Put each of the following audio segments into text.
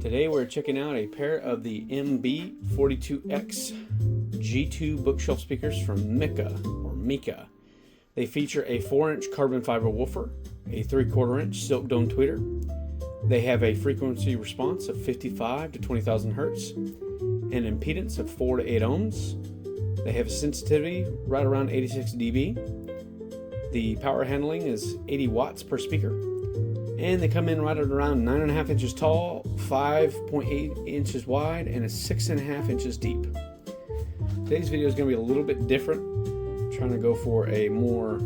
Today we're checking out a pair of the MB42X G2 bookshelf speakers from Micca. They feature a 4-inch carbon fiber woofer, a 3/4-inch silk dome tweeter. They have a frequency response of 55 to 20,000 hertz, an impedance of 4 to 8 ohms. They have a sensitivity right around 86 dB. The power handling is 80 watts per speaker. And they come in right at around 9.5 inches tall, 5.8 inches wide, and 6.5 inches deep. Today's video is going to be a little bit different. I'm trying to go for a more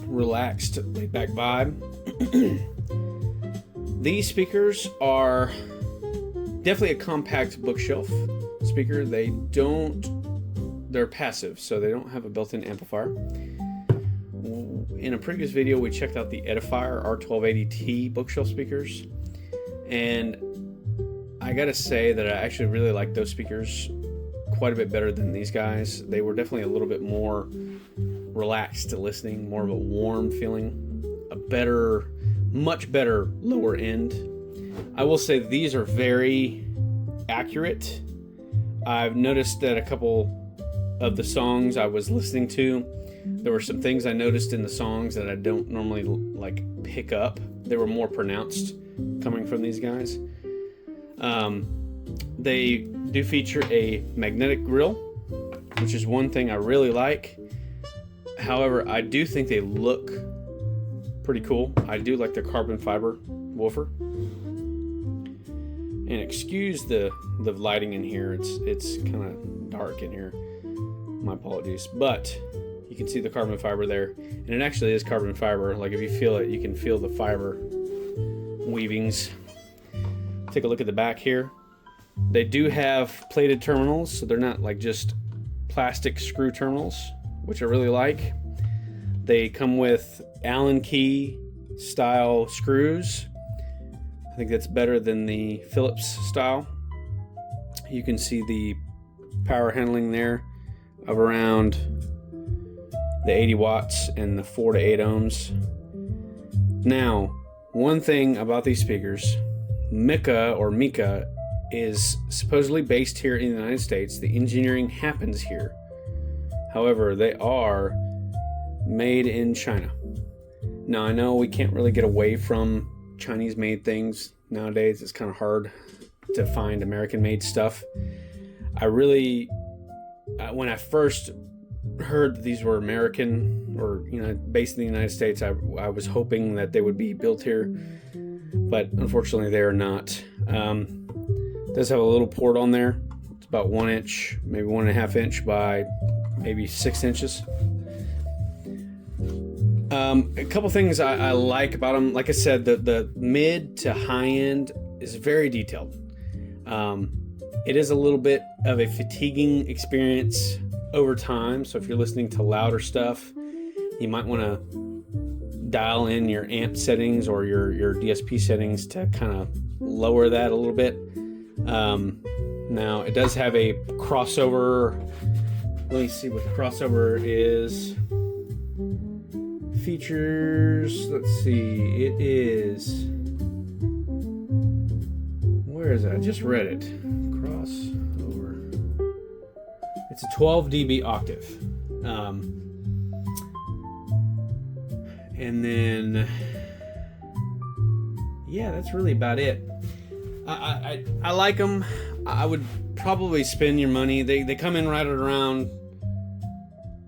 relaxed, laid-back vibe. These speakers are definitely a compact bookshelf speaker. They're passive, so they don't have a built-in amplifier. In a previous video, we checked out the Edifier R1280T bookshelf speakers, and I gotta say that I actually really like those speakers quite a bit better than these guys. They were definitely a little bit more relaxed listening, more of a warm feeling, much better lower end. I will say these are very accurate. I've noticed that a couple of the songs I was listening to, there were some things I noticed in the songs that I don't normally pick up. They were more pronounced coming from these guys. They do feature a magnetic grill, which is one thing I really like. However, I do think they look pretty cool. I do like the carbon fiber woofer. And excuse the lighting in here. It's kind of dark in here. My apologies, but you can see the carbon fiber there, and it actually is carbon fiber. Like, if you feel it, you can feel the fiber weavings. Take a look at the back here. They do have plated terminals, so they're not like just plastic screw terminals, which I really like. They come with Allen key style screws. I think that's better than the Phillips style. You can see the power handling there of around the 80 watts and the 4 to 8 ohms. Now, one thing about these speakers, Micca is supposedly based here in the United States. The engineering happens here. However, they are made in China. Now, I know we can't really get away from Chinese-made things nowadays. It's kind of hard to find American-made stuff. When I first heard that these were American or based in the United States, I was hoping that they would be built here, but unfortunately they are not. It does have a little port on there. It's about 1 inch, maybe 1.5 inch by maybe 6 inches. A couple things I like about them. Like I said, the mid to high end is very detailed. It is a little bit of a fatiguing experience over time, so if you're listening to louder stuff, you might want to dial in your amp settings or your DSP settings to kind of lower that a little bit. Now, it does have a crossover. Let me see what the crossover is. Features, let's see, it is, where is it? I just read it. Crossover. It's a 12 dB octave. And then, yeah, that's really about it. I like them. I would probably spend your money. They come in right at around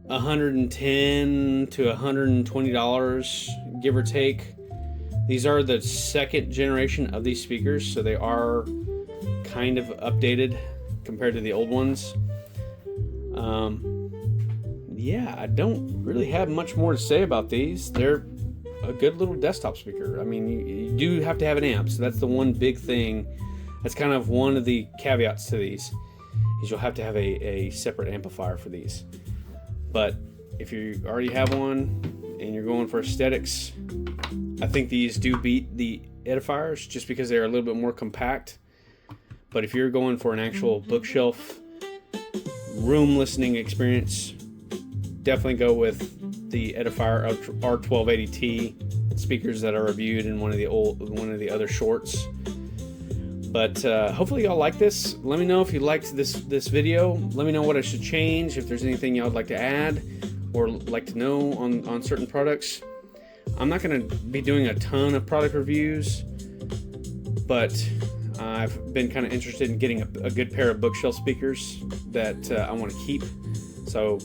$110 to $120, give or take. These are the second generation of these speakers, so they are kind of updated compared to the old ones. Yeah, I don't really have much more to say about these. They're a good little desktop speaker. I mean, you do have to have an amp, so that's the one big thing. That's kind of one of the caveats to these, is you'll have to have a separate amplifier for these. But if you already have one and you're going for aesthetics, I think these do beat the Edifiers just because they're a little bit more compact. But if you're going for an actual bookshelf room listening experience, definitely go with the Edifier R1280T speakers that are reviewed in one of the other shorts. But hopefully y'all like this. Let me know if you liked this video. Let me know what I should change, if there's anything y'all would like to add or like to know on certain products. I'm not going to be doing a ton of product reviews, but I've been kind of interested in getting a good pair of bookshelf speakers that I want to keep. So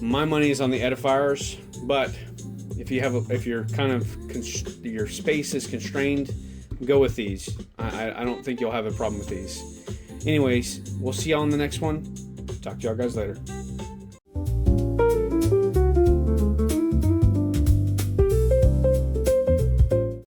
my money is on the edifiers, but if you're kind of your space is constrained, go with these. I don't think you'll have a problem with these. Anyways, we'll see y'all in the next one. Talk to y'all guys later.